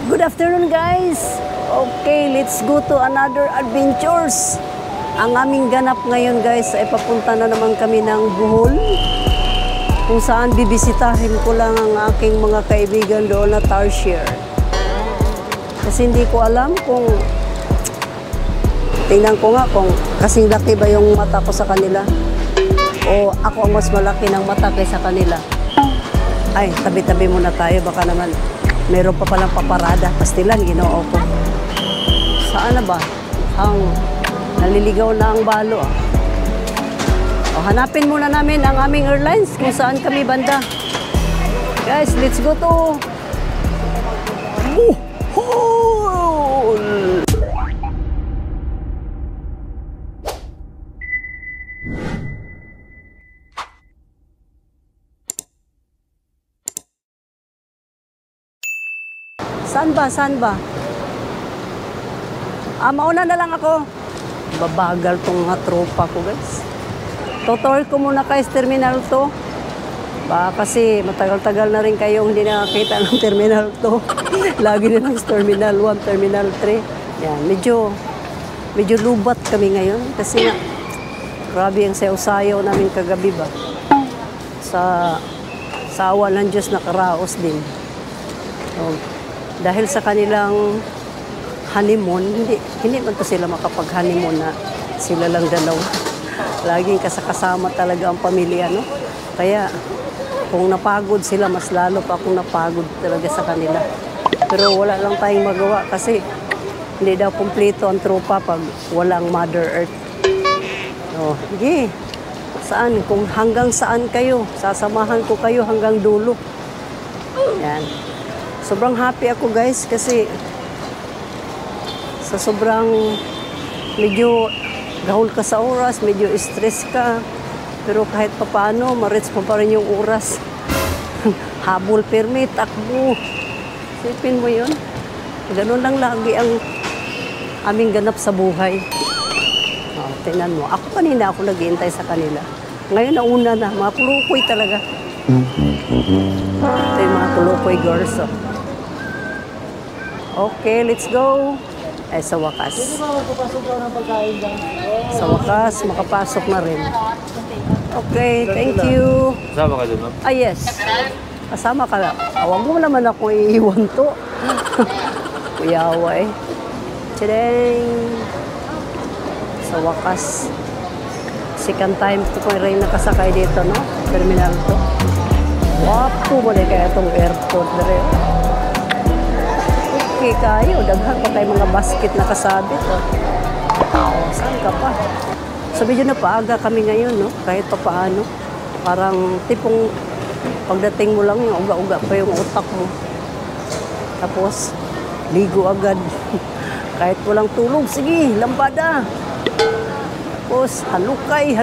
Good afternoon guys! Okay, let's go to another adventures. Ang aming ganap ngayon guys ay papunta na naman kami ng Bohol, kung saan bibisitahin ko lang ang aking mga kaibigan doon na Tarsier. Kasi hindi ko alam kung, tingnan ko nga kung kasing laki ba yung mata ko sa kanila o ako ang mas malaki ng mata kaysa kanila. Ay, tabi-tabi muna tayo, baka naman meron pa palang paparada. Pastilan, ginoo ko. Saan na ba? Naliligaw na ang balo. O, hanapin muna namin ang aming airlines kung saan kami banda. Guys, let's go to Bohol! Saan ba? Saan ba? Mauna na lang ako. Babagal tong mga tropa ko, guys. Tutor ko muna guys, Terminal 2. Kasi matagal-tagal na rin kayo hindi nakakita ng Terminal 2. Lagi na lang sa Terminal 1, Terminal 3. Yan, medyo lubat kami ngayon. Kasi nga, grabe ang sayaw-sayaw namin kagabi ba. Sa awa ng Diyos nakaraos din. So, dahil sa kanilang honeymoon, hindi man to sila makapag-honeymoon na sila lang dalawa. Laging kasama talaga ang pamilya, no? Kaya, kung napagod sila, mas lalo pa akong napagod talaga sa kanila. Pero wala lang tayong magawa kasi hindi daw kumpleto ang tropa pag walang Mother Earth. So, sige. Saan? Kung hanggang saan kayo, sasamahan ko kayo hanggang dulo. Yan. Sobrang happy ako guys kasi sa sobrang medyo gahol ka sa oras, medyo stress ka, pero kahit papaano, ma-reach pa rin yung oras. Habol permit, takbo. Sipin mo yun. Ganun lang lagi ang aming ganap sa buhay. Tingnan mo, ako kanina ako nag-iintay sa kanila. Ngayon nauna na, mga tulukoy talaga. Ito yung mga tulukoy girls. Okay, let's go. Ay, sa wakas. Hindi ba magpapasok daw ng pagkain dyan? Sa wakas, makapasok na rin. Okay, thank you. Kasama ka doon, ma'am? Yes. Kasama ka lang. Huwag mo naman ako iiwan to. Kuyawa eh. Tadang! Sa wakas. Second time ko rin nakasakay dito, no? Terminal 2. Wapo mo rin kaya itong airport na rin. Okay kayo, daghan pa tayo mga basket na kasabit. Saan ka pa? So medyo napaaga kami ngayon, no? Kahit pa paano. Parang tipong pagdating mo lang, yung uga-uga pa yung utak mo. Tapos, ligo agad. Kahit walang tulog, sige, lambada. Tapos, halukay.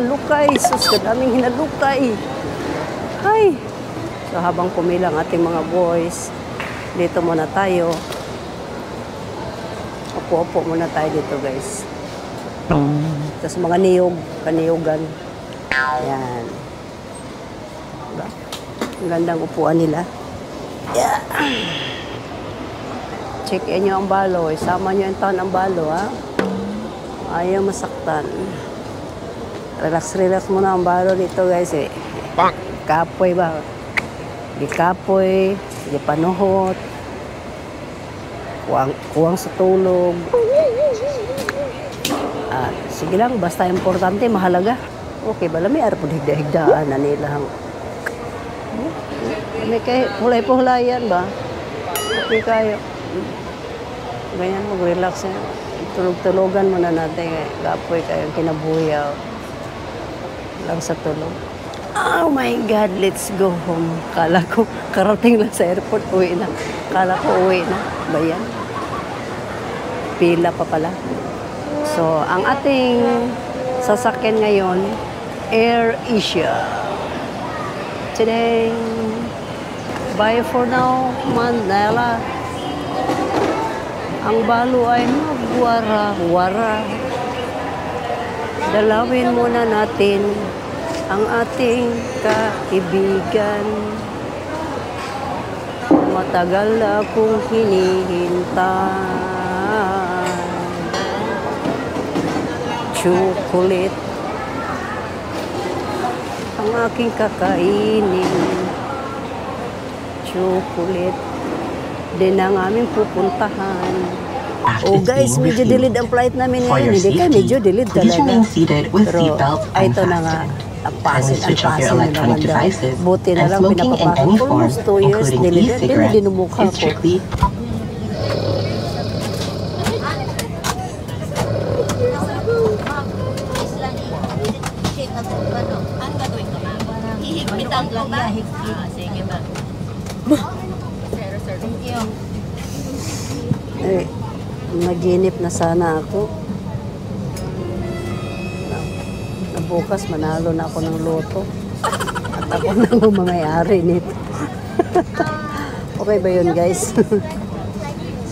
Sus, kadaming hinalukay. Ay! So habang pumilang ating mga boys, dito muna tayo. Upo-upo muna tayo dito, guys. Tapos mga kaniyogan. Ayan. Diba? Ang gandang upuan nila. Yeah. Check-in nyo ang balo. Isama nyo yung taon ang balo, ha? Ayaw masaktan. Relax muna ang balo dito, guys, eh. Kapoy ba? Di kapoy, di panuhot. Kuwang sa tulog. Sige lang, basta importante, mahalaga. Okay, bala may arapod higda-higdaan na nila. May hulay-pahulayan ba? Okay kayo. Ganyan, mag-relax na. Tulog-tulogan muna natin. Gapoy kayo, kinabuyaw. Lang sa tulog. Oh my God, let's go home. Kala ko, karating lang sa airport, uwi na. Kala ko uwi na. Bayan. Pila pa pala. So, ang ating sasakyan ngayon, Air Asia. Today, bye for now, Mandela. Ang balo ay magwara-wara. Dalawin muna natin ang ating kaibigan. Matagal na akong hinihintay. Chocolate ang aking kakainin. Chocolate din ang aming pupuntahan. Oh guys, medyo delayed ang flight namin ngayon. Hindi ka, medyo delayed talaga. Pero ito na nga, ang pasin na naman daw. Buti na lang pinapapasok ko. Almost 2 years delayed. Pero dinumukha ko. Hihigpitan ko ba? Sige ba? Sir, thank you. Eh, naginip na sana ako. Na bukas manalo na ako ng loto. At ako na ang mamayari nito. Okay ba yun guys?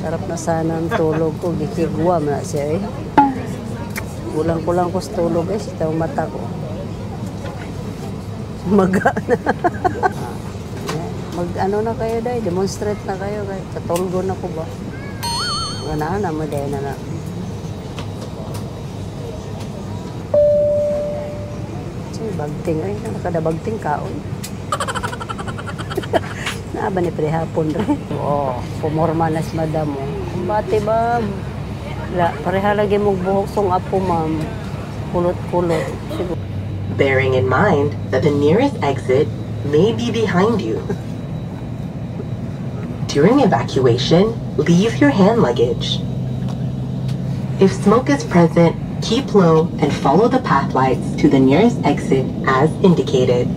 Sarap na sana ang tulog ko. Gikigwa na siya eh. Kulang-kulang ko sa tulog guys. Ito ang mata ko. Magana. Mag-ano na kayo dahil. Demonstrate na kayo. Katulgo na ko ba? Ganaan na mo dahil na. Sige, bagting ay. Nakadabagting kaon. Naaba ni prehapon rin. Oo, pumorma na si madam mo. Bati ba? Pareha lagi mong buhok song apo ma'am. Kulot-kulot. Siguro. Bearing in mind that the nearest exit may be behind you. During evacuation, leave your hand luggage. If smoke is present, keep low and follow the path lights to the nearest exit as indicated.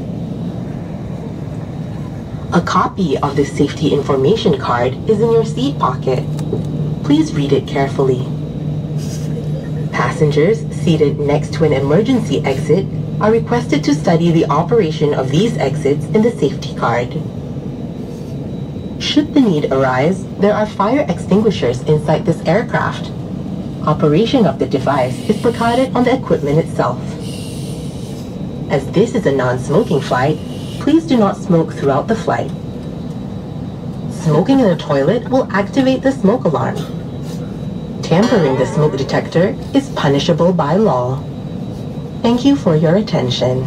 A copy of the safety information card is in your seat pocket. Please read it carefully. Passengers seated next to an emergency exit are requested to study the operation of these exits in the safety card. Should the need arise, there are fire extinguishers inside this aircraft. Operation of the device is preceded on the equipment itself. As this is a non-smoking flight, please do not smoke throughout the flight. Smoking in the toilet will activate the smoke alarm. Tampering the smoke detector is punishable by law. Thank you for your attention.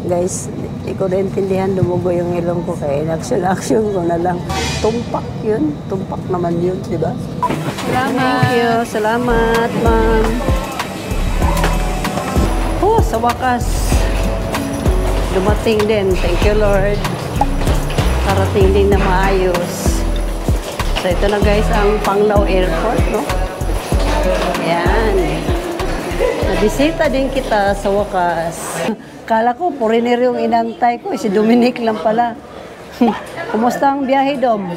Guys, hindi ko naintindihan, dumugo yung ilong ko kaya in-action ko na lang. Tumpak yun. Tumpak naman yun, di ba? Salamat. Thank you. Salamat, ma'am. Oh, sa wakas. Dumating din. Thank you, Lord. Karating din na maayos. So, ito na guys ang Panglao Airport, no? Ayan. Nabisita din kita sa wakas. Kala ko, foreigner yung inantay ko. Si Dominic lang pala. Kumusta ang biyahe, Dom?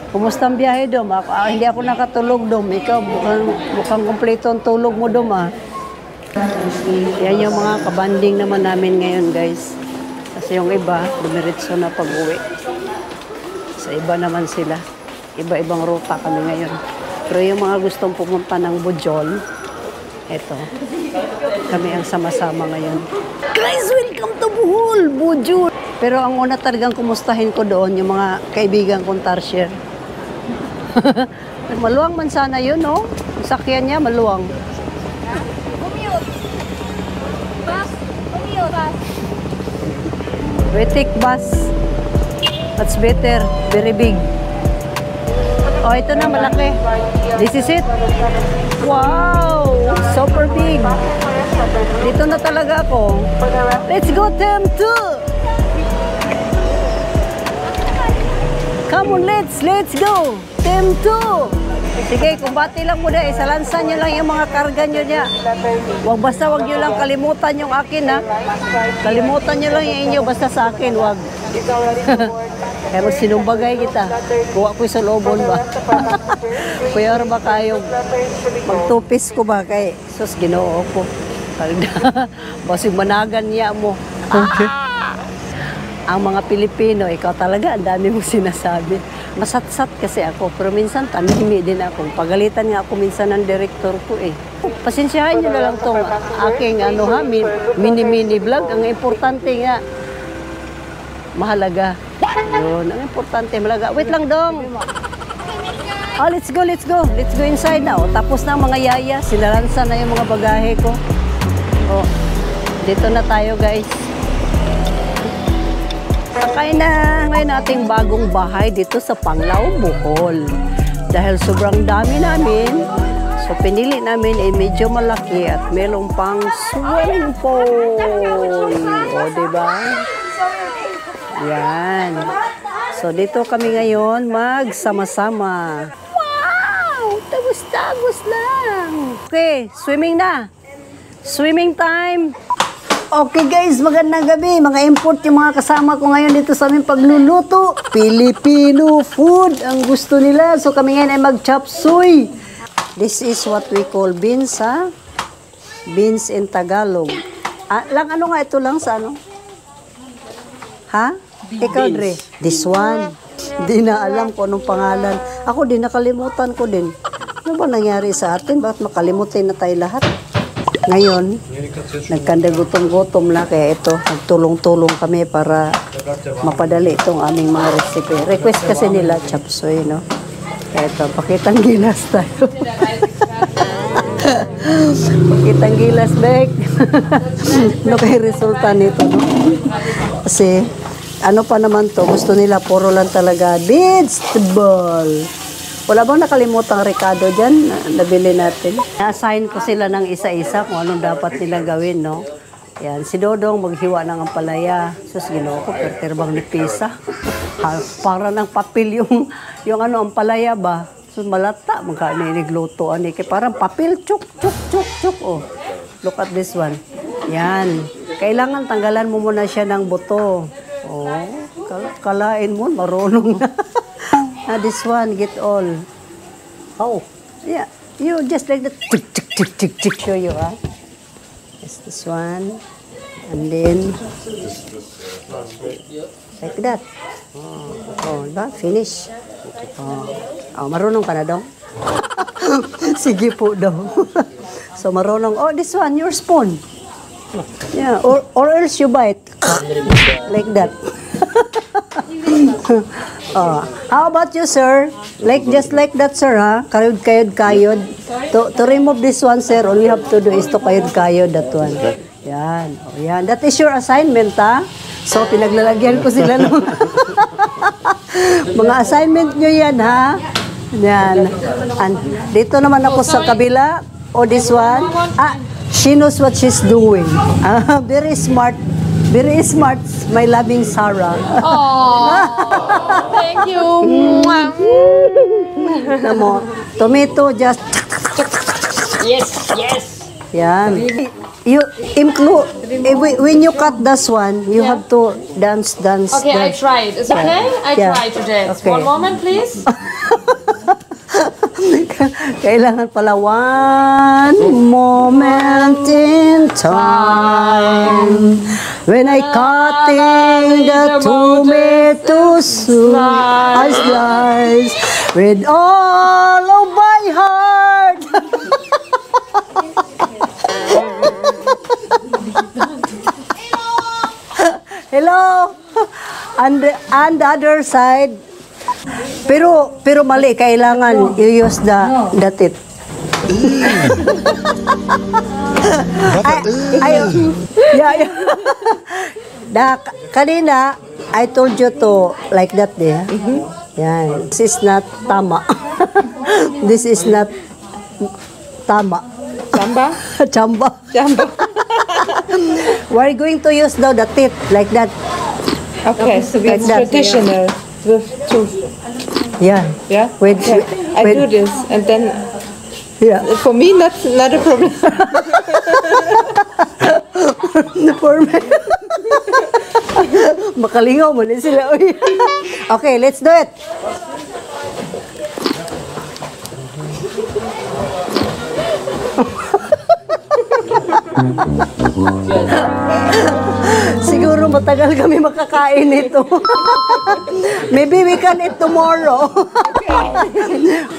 Kumusta ang biyahe, Dom? Hindi ako nakatulog, Dom. Ikaw, mukhang kumpleto ang tulog mo, Dom, ah. Yan yung mga kabanding naman namin ngayon, guys. Kasi yung iba, dumiritso na pag-uwi. Sa iba naman sila. Iba-ibang ruta kami ngayon. Pero yung mga gustong pumunta ng Bujol, eto, kami ang sama-sama ngayon. Guys, welcome to Bohol, Bujol! Pero ang una talagang kumustahin ko doon, yung mga kaibigan kong Tarsier. Maluwang man sana yun, no? Ang sakyan niya, maluwang. We take bus. That's better. Very big. Oh, ito na, malaki. This is it. Wow! Super big. Dito na talaga ako. Let's go, Tem 2! Come on, let's go! Tem 2! Sige, kumbati lang muna. Isalansan nyo lang yung mga karga nyo niya. Basta wag nyo lang kalimutan yung akin, ha? Kalimutan nyo lang yung inyo, basta sa akin, wag. Kaya magsinumbagay kita. Kuha ko sa lobon ba? Kuya ba kayo? Magtupis ko ba kay sus ginoo ko. Basig managan niya mo. Okay. ang mga Pilipino, ikaw talaga, ang dami mong sinasabi. Masatsat kasi ako, pero minsan tanimi din ako. Pagalitan nga ako minsan ng director ko eh. Pasensyahan nyo na lang itong aking mini-mini vlog. Ang importante nga, mahalaga. Yun, ang importante, mahalaga. Wait lang dong. Oh, let's go, let's go. Let's go inside na. Oh, tapos na ang mga yaya. Sinalansa na yung mga bagahe ko. Oh, dito na tayo guys. Sakay na ngayon ating bagong bahay dito sa Panglao, Bohol. Dahil sobrang dami namin, so pinili namin ay medyo malaki at mayroong pang swimming pool. O, diba? Yan. So, dito kami ngayon magsama-sama. Wow! Tagos-tagos lang. Okay, swimming na. Swimming time. Okay guys, magandang gabi. Mga import yung mga kasama ko ngayon dito sa aming pagluluto. Filipino food ang gusto nila. So kami ngayon ay mag-chop suey. This is what we call beans, ha? Beans in Tagalog. Ano nga ito lang sa ano? Ha? Ikaw, Dre. This one. Di na alam ko anong pangalan. Ako din, nakalimutan ko din. Ano ba nangyari sa atin? Bakit makalimutan na tayo lahat? Ngayon, nagkandagutom-gutom na kaya ito, nagtulong-tulong kami para mapadali itong aming mga recipe. Request kasi nila, chop suey, no? Kaya ito, pakitang gilas tayo. Pakitang gilas, Bek. Ano kaya resulta nito, no? Kasi, ano pa naman to, gusto nila, puro lang talaga, vegetable. Wala bang nakalimutang Ricardo dyan? Nabili natin. Na-assign ko sila ng isa-isa kung anong dapat nila gawin, no? Yan, si Dodong maghiwa ng ampalaya. Sus, ginoo ko, perterbang ni Pisa. Para ng papel yung ano, ampalaya ba? So, malata, magkainiglutoan. Parang papel, chuk, chuk, chuk, chuk. Oh, look at this one. Yan. Kailangan tanggalan mo muna siya ng buto. Oh, kalain mo, marunong na. This one, get all. Oh. Yeah, you just like that. Tick, tick, tick, tick, tick. Show you, huh? Yes, this one. And then, like that. Oh, diba? Finish. Oh, marunong ka na daw? Sige po daw. So, marunong. Oh, this one, your spoon. Yeah, or else you bite. Like that. Oh, how about you, sir? Just like that, sir, ha? Kayod. To remove this one, sir, all you have to do is to kayod that one. Yan. Oh, yan. That is your assignment, ha? So, pinaglalagyan ko sila ng mga assignment nyo yan, ha? Yan. And dito naman ako sa kabila. Oh, this one. She knows what she's doing. Very smart. Very smart, my loving Sarah. Thank you. Namo, tomato just. Yes. Yan. You include when you cut this one, you have to dance. Okay, I tried. Is it okay? I try to dance. Okay. One moment, please. Kailangan pala one moment in time when I cutting the tomatoes I slice with all of my heart. Hello. And the other side. Pero mali, kailangan you use the tip. Kanina, I told you to like that there. Yan. This is not tama. This is not tama. Chamba. We're going to use now the tip like that. Okay, so Like it's that, traditional with tooth. Yeah. Yeah. With, Okay. I with- do this, and then Yeah. for me, not a problem. For me. Makalingaw mo na sila. Uy. Okay, let's do it. Siguro matagal kami makakain nito. Maybe we can eat tomorrow.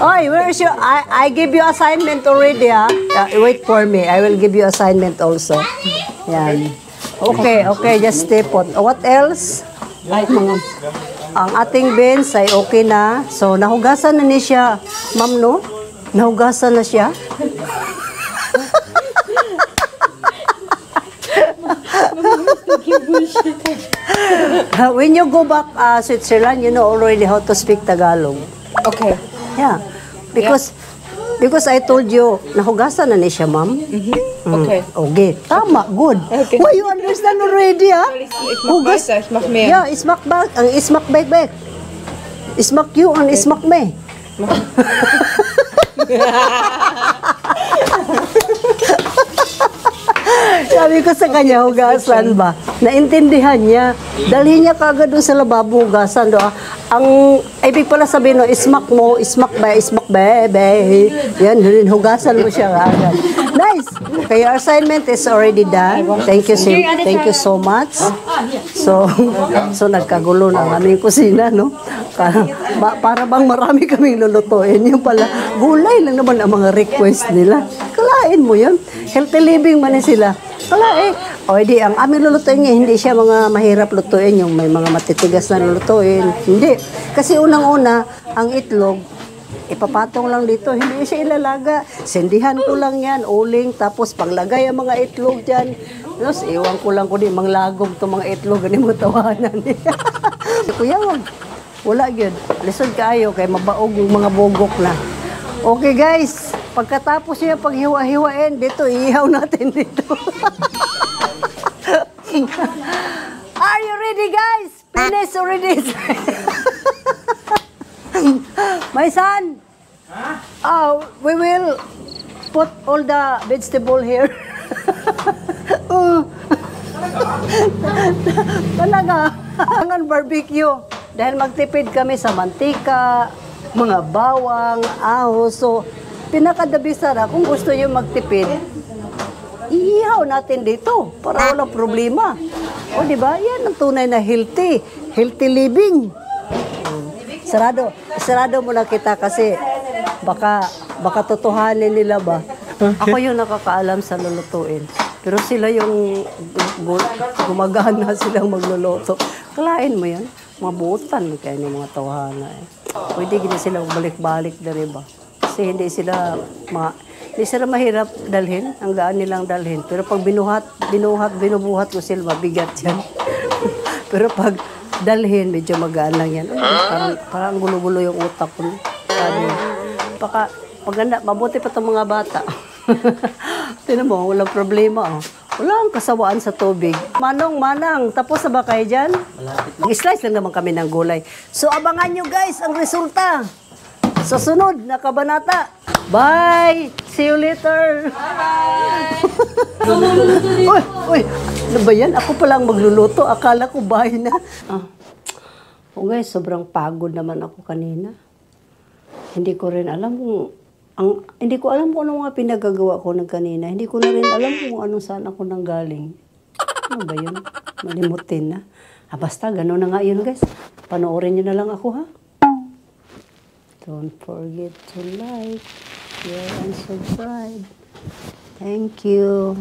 Oy, where is your... I give you assignment already, ha? Wait for me. I will give you assignment also. Yan. Okay, just stay put. What else? Ay, ang ating beans ay okay na. So, nahugasan na ni siya. Ma'am, no? Nahugasan na siya. When you go back Switzerland, you know already how to speak Tagalog. Okay. Yeah. Because I told you, nahugasan na ni siya, ma'am. Okay. Okay. Tama. Good. Okay. Well, you understand already, ha? Ich mach weiter, ich mach mehr. Yeah, ismak back. Ang ismak back. Ismak you, ang ismak me. Sabi ko sa kanya, hugasan ba? Naintindihan niya. Dalhin niya kagad doon sa lababo, hugasan doon. Ang ibig pala sabihin, no, ismak mo, ismak ba, be. Yan, hugasan mo siya agad. Nice! Okay, your assignment is already done. Thank you so much. So nagkagulo na ang aming kusina, no? Para bang marami kaming lulutuin. Yung pala, gulay lang naman ang mga request nila. Kalain mo yun. Healthy living man sila. Kalain. O, hindi, ang aming lulutuin niya, hindi siya mga mahirap lutuin, yung may mga matitigas na lulutuin. Hindi. Kasi unang-una, ang itlog, ipapatong lang dito, hindi siya ilalaga. Sendihan ko lang yan, uling, tapos paglagay ang mga itlog dyan. Tapos, iwan ko lang ko din, manglagog itong mga itlog, ganun mo tawanan. Kuya, wala yun. Lisod kayo, kay mabaog yung mga bugok na. Okay guys, pagkatapos niya paghiwa-hiwain, dito, iihaw natin dito. Are you ready guys? Finish already. My son, we will put all the vegetable here. Talaga, ang barbecue. Dahil magtipid kami sa mantika, mga bawang, ahos. So, pinakadabisara, kung gusto nyo magtipid, iihaw natin dito para walang problema. O, di ba? Yan ang tunay na healthy living. Sarado muna kita kasi baka totohanin nila ba. Ako yung nakakaalam sa lulutuin. Pero sila yung gumagana silang magluluto. Kalain mo yan. Mabutan kaya ng mga tawhana eh. Pwede gina sila balik-balik na rin ba? Kasi hindi sila mahirap dalhin, ang gaan nilang dalhin. Pero pag binubuhat mo sila, mabigat yan. Pero pag dalhin, medyo magaan lang yan. Parang gulo-gulo yung utak ko. Sabi, paganda, mabuti pa itong mga bata. Tinan mo, walang problema. Oh. Walang kasawaan sa tubig. Manang, tapos na ba kayo dyan? Mag-slice lang naman kami ng gulay. So, abangan nyo guys ang resulta sa sunod na kabanata. Bye! See you later! Bye! Uy, ano ba yan? Ako palang magluluto. Akala ko bye na. Oh guys, sobrang pagod naman ako kanina. Hindi ko alam kung ano mga pinagagawa ko ng kanina. Hindi ko na rin alam kung ano saan ako nanggaling. Ano ba yun? Malimutin na. Basta, gano'n na nga yun guys. Panoorin nyo na lang ako ha. Don't forget to like, share, and subscribe. Thank you.